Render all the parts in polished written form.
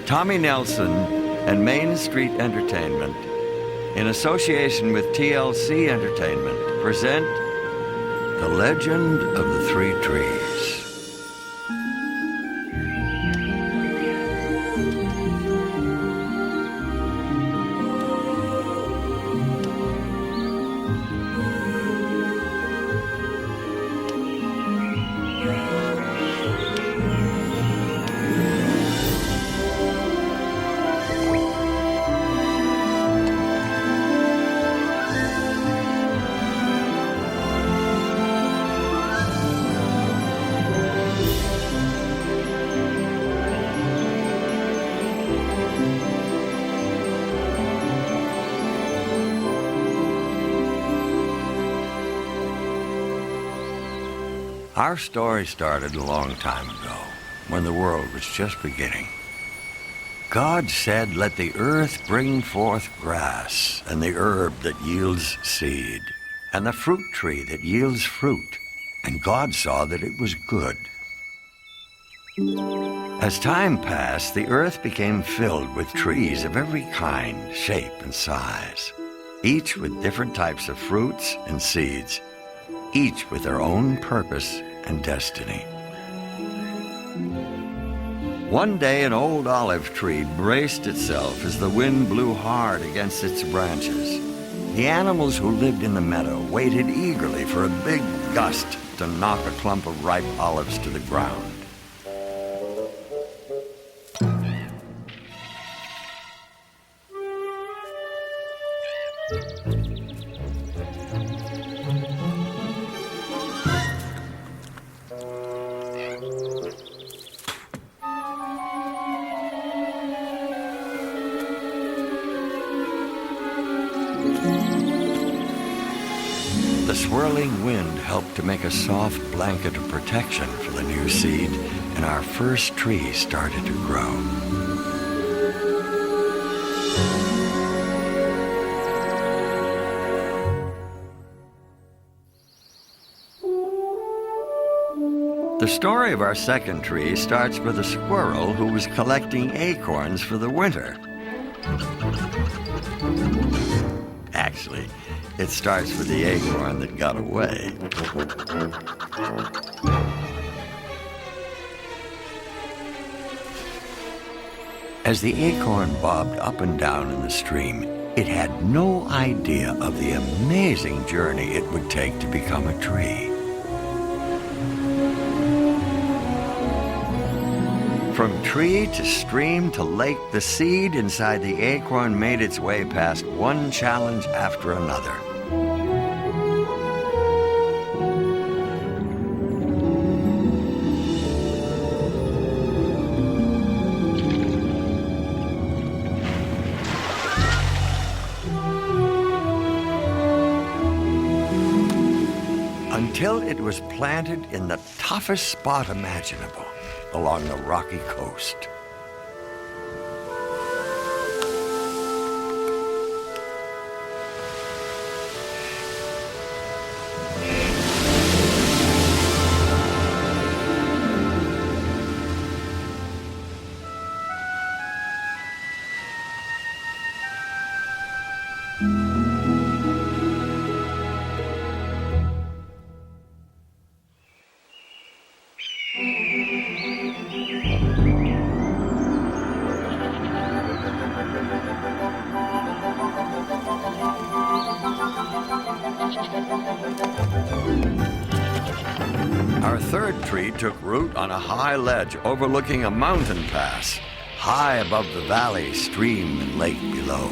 Tommy Nelson and Main Street Entertainment, in association with TLC Entertainment, present The Legend of the Three Trees. Our story started a long time ago, when the world was just beginning. God said, "Let the earth bring forth grass, and the herb that yields seed, and the fruit tree that yields fruit." And God saw that it was good. As time passed, the earth became filled with trees of every kind, shape, and size, each with different types of fruits and seeds, each with their own purpose and destiny. One day, an old olive tree braced itself as the wind blew hard against its branches. The animals who lived in the meadow waited eagerly for a big gust to knock a clump of ripe olives to the ground. The swirling wind helped to make a soft blanket of protection for the new seed, and our first tree started to grow. The story of our second tree starts with a squirrel who was collecting acorns for the winter. Actually, it starts with the acorn that got away. As the acorn bobbed up and down in the stream, it had no idea of the amazing journey it would take to become a tree. From tree to stream to lake, the seed inside the acorn made its way past one challenge after another. Until it was planted in the toughest spot imaginable, along the rocky coast. Our third tree took root on a high ledge overlooking a mountain pass, high above the valley, stream, and lake below.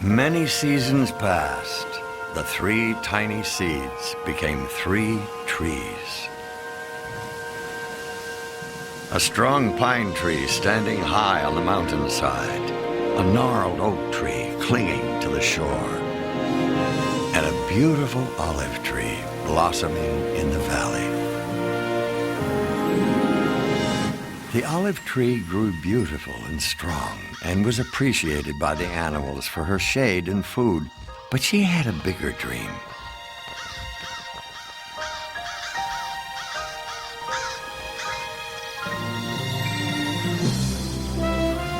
Many seasons passed. The 3 tiny seeds became 3 trees. A strong pine tree standing high on the mountainside, a gnarled oak tree clinging to the shore, and a beautiful olive tree blossoming in the valley. The olive tree grew beautiful and strong and was appreciated by the animals for her shade and food, but she had a bigger dream.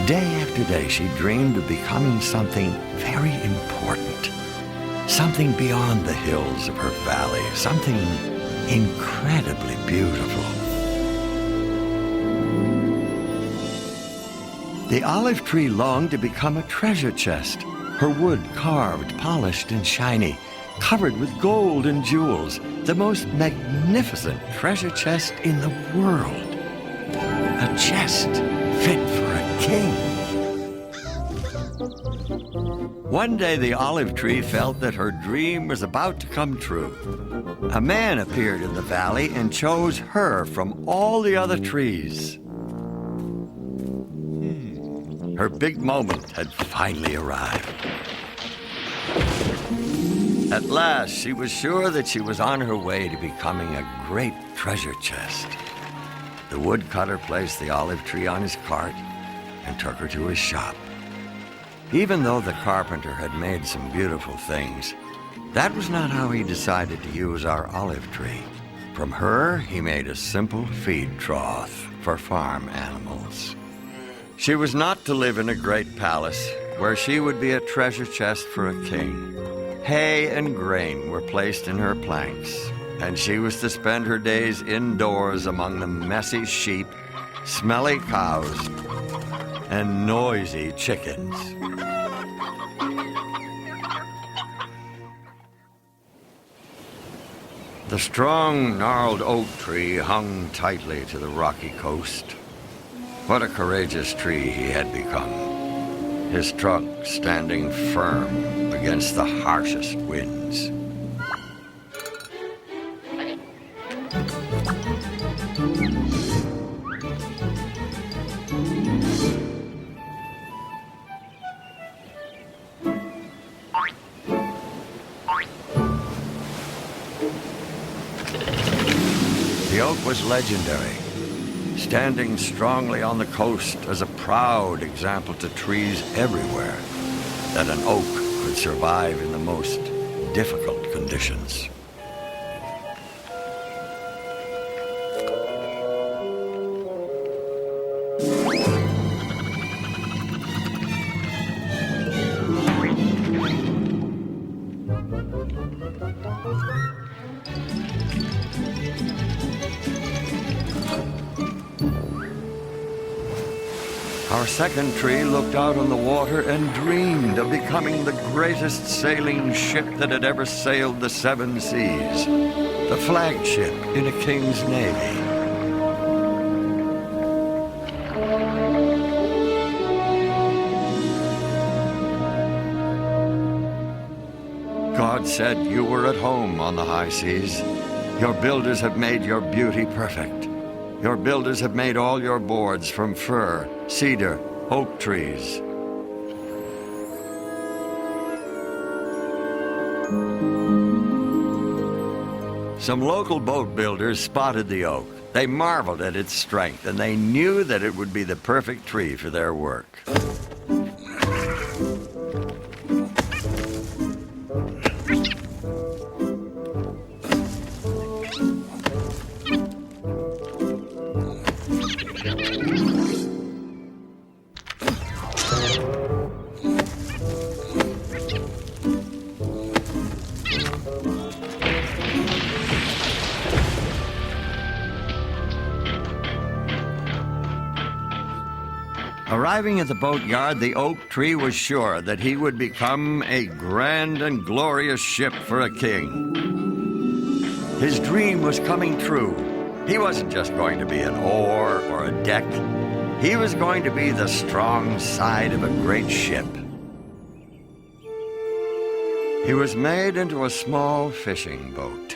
Day after day, she dreamed of becoming something very important, something beyond the hills of her valley, something incredibly beautiful. The olive tree longed to become a treasure chest, her wood carved, polished, and shiny, covered with gold and jewels, the most magnificent treasure chest in the world. A chest fit for a king. One day the olive tree felt that her dream was about to come true. A man appeared in the valley and chose her from all the other trees. Her big moment had finally arrived. At last, she was sure that she was on her way to becoming a great treasure chest. The woodcutter placed the olive tree on his cart and took her to his shop. Even though the carpenter had made some beautiful things, that was not how he decided to use our olive tree. From her, he made a simple feed trough for farm animals. She was not to live in a great palace where she would be a treasure chest for a king. Hay and grain were placed in her planks, and she was to spend her days indoors among the messy sheep, smelly cows, and noisy chickens. The strong, gnarled oak tree hung tightly to the rocky coast. What a courageous tree he had become, his trunk standing firm against the harshest winds. The oak was legendary, standing strongly on the coast as a proud example to trees everywhere that an oak could survive in the most difficult conditions. Our second tree looked out on the water and dreamed of becoming the greatest sailing ship that had ever sailed the 7 seas, the flagship in a king's navy. God said you were at home on the high seas. Your builders have made your beauty perfect. Your builders have made all your boards from fir, cedar, oak trees. Some local boat builders spotted the oak. They marveled at its strength, and they knew that it would be the perfect tree for their work. Arriving at the boatyard, the oak tree was sure that he would become a grand and glorious ship for a king. His dream was coming true. He wasn't just going to be an oar or a deck. He was going to be the strong side of a great ship. He was made into a small fishing boat,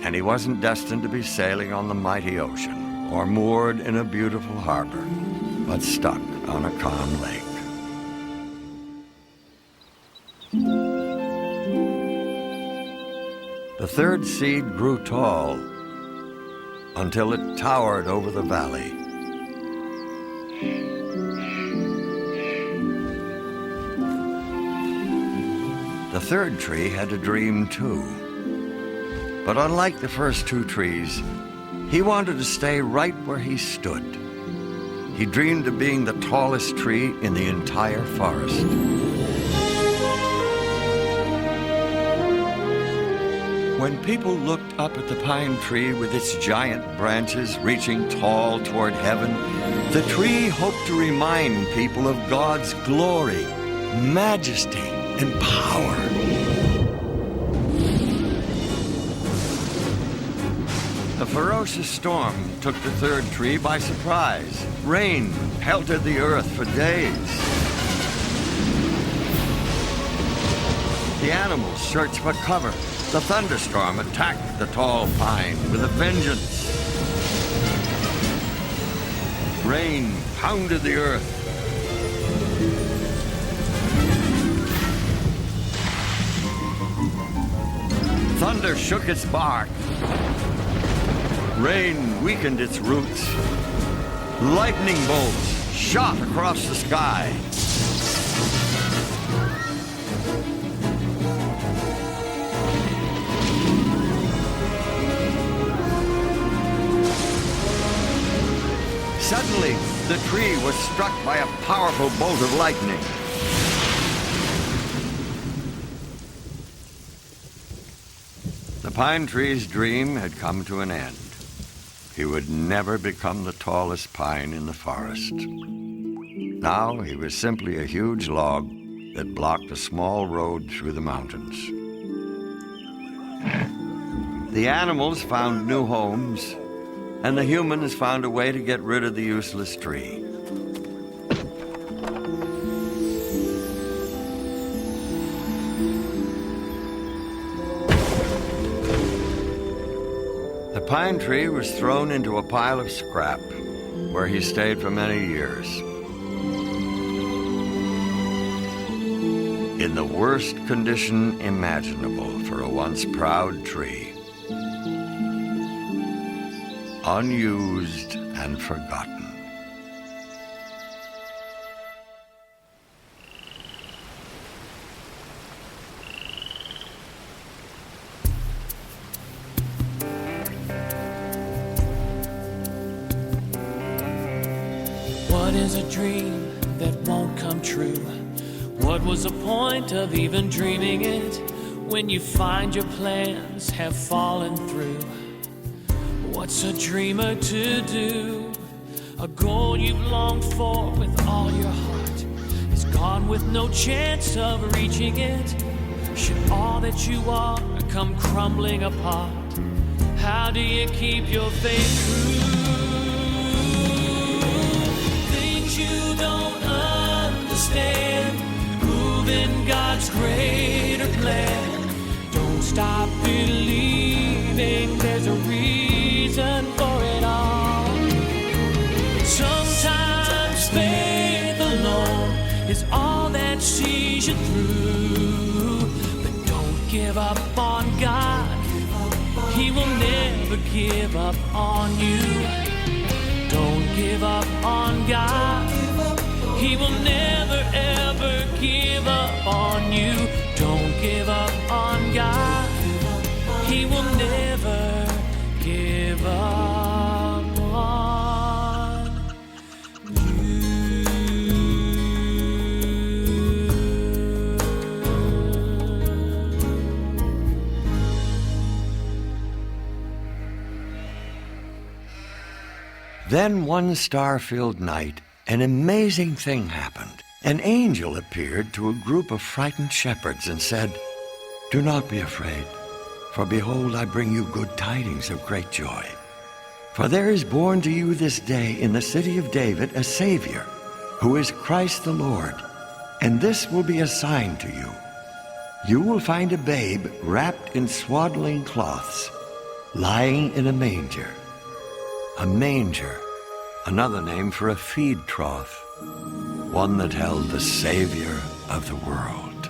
and he wasn't destined to be sailing on the mighty ocean or moored in a beautiful harbor, but stuck on a calm lake. The third seed grew tall until it towered over the valley. The third tree had a dream too. But unlike the first two trees, he wanted to stay right where he stood. He dreamed of being the tallest tree in the entire forest. When people looked up at the pine tree with its giant branches reaching tall toward heaven, the tree hoped to remind people of God's glory, majesty, and power. A ferocious storm took the third tree by surprise. Rain pelted the earth for days. The animals searched for cover. The thunderstorm attacked the tall pine with a vengeance. Rain pounded the earth. Thunder shook its bark. Rain weakened its roots. Lightning bolts shot across the sky. Suddenly, the tree was struck by a powerful bolt of lightning. The pine tree's dream had come to an end. He would never become the tallest pine in the forest. Now he was simply a huge log that blocked a small road through the mountains. The animals found new homes, and the humans found a way to get rid of the useless tree. The pine tree was thrown into a pile of scrap, where he stayed for many years. In the worst condition imaginable for a once proud tree. Unused and forgotten. What is a dream that won't come true? What was the point of even dreaming it when you find your plans have fallen through? What's a dreamer to do? A goal you've longed for with all your heart is gone with no chance of reaching it. Should all that you are come crumbling apart, how do you keep your faith true? Things you don't understand, move in God's greater plan. Don't stop believing there's a reason for it all. Sometimes faith alone is all that sees you through. But don't give up on God. He will never give up on you. Don't give up on God. He will never ever give up on you. Don't give up on God. He will never give up on you. Then one star-filled night, an amazing thing happened. An angel appeared to a group of frightened shepherds and said, "Do not be afraid, for behold, I bring you good tidings of great joy. For there is born to you this day in the city of David a Savior, who is Christ the Lord. And this will be a sign to you. you will find a babe wrapped in swaddling cloths, lying in a manger. A manger, another name for a feed trough, one that held the Savior of the world.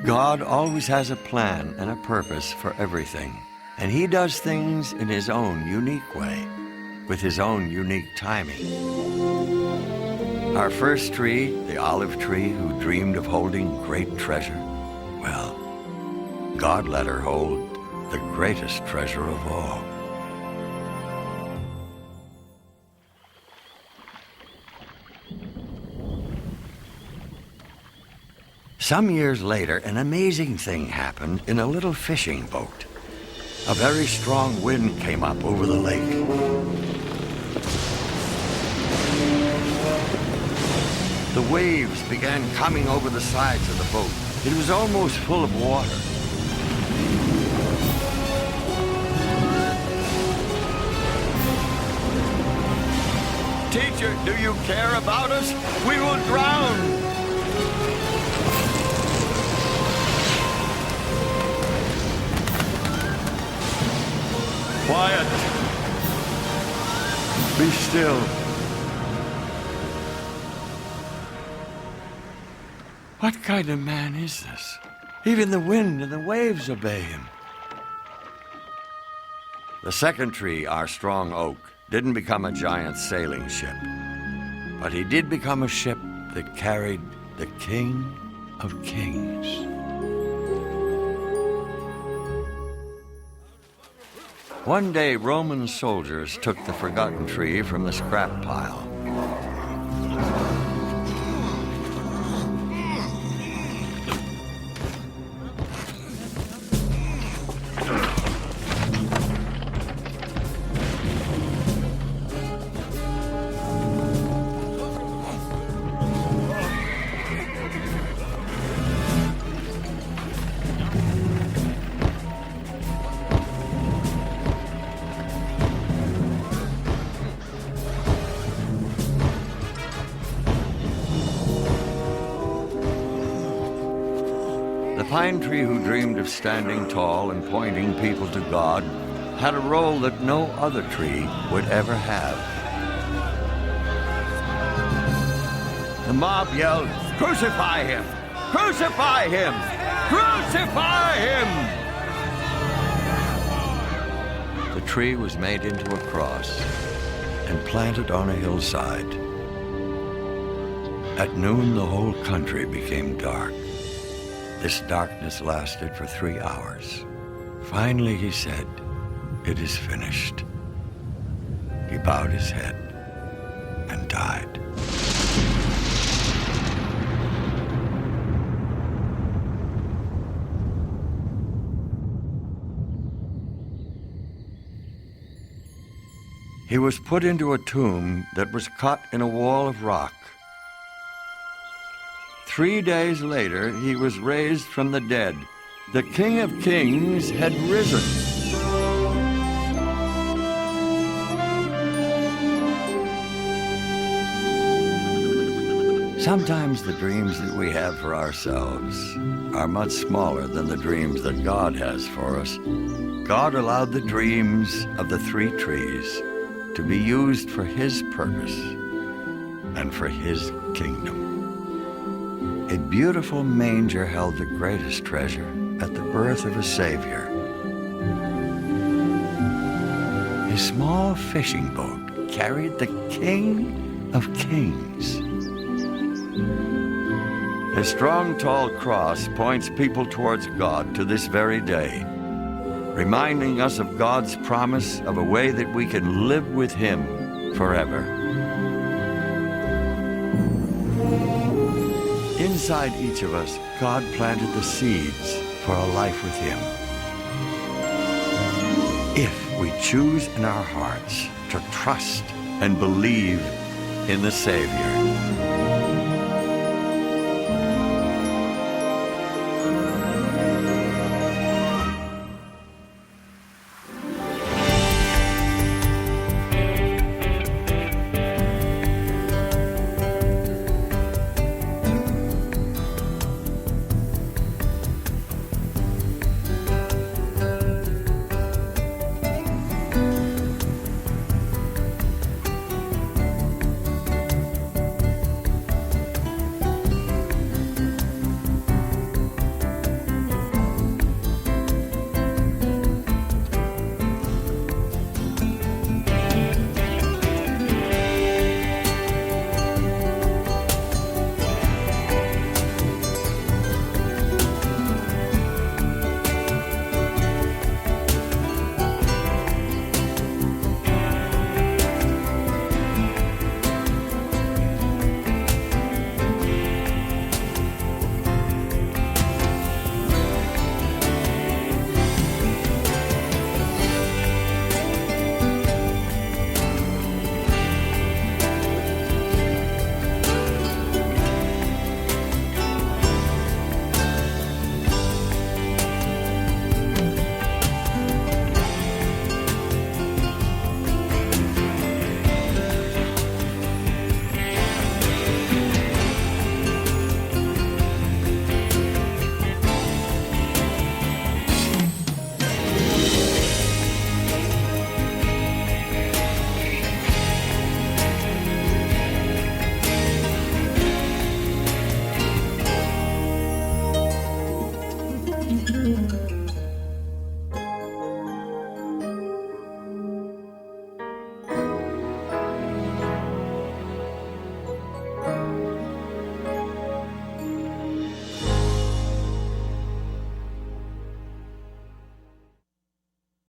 God always has a plan and a purpose for everything, and he does things in his own unique way, with his own unique timing. Our first tree, the olive tree who dreamed of holding great treasure, well, God let her hold the greatest treasure of all. Some years later, an amazing thing happened in a little fishing boat. A very strong wind came up over the lake. The waves began coming over the sides of the boat. It was almost full of water. Teacher, do you care about us? We will drown! Quiet. Be still. What kind of man is this? Even the wind and the waves obey him. The second tree, our strong oak, didn't become a giant sailing ship, but he did become a ship that carried the King of Kings. One day, Roman soldiers took the forgotten tree from the scrap pile. The pine tree who dreamed of standing tall and pointing people to God had a role that no other tree would ever have. The mob yelled, "Crucify him! Crucify him! Crucify him!" The tree was made into a cross and planted on a hillside. At noon, the whole country became dark. This darkness lasted for 3 hours. Finally, he said, "It is finished." He bowed his head and died. He was put into a tomb that was cut in a wall of rock. 3 days later, he was raised from the dead. The King of Kings had risen. Sometimes the dreams that we have for ourselves are much smaller than the dreams that God has for us. God allowed the dreams of the 3 trees to be used for his purpose and for his kingdom. A beautiful manger held the greatest treasure at the birth of a Savior. A small fishing boat carried the King of Kings. A strong, tall cross points people towards God to this very day, reminding us of God's promise of a way that we can live with him forever. Inside each of us, God planted the seeds for a life with him. If we choose in our hearts to trust and believe in the Savior.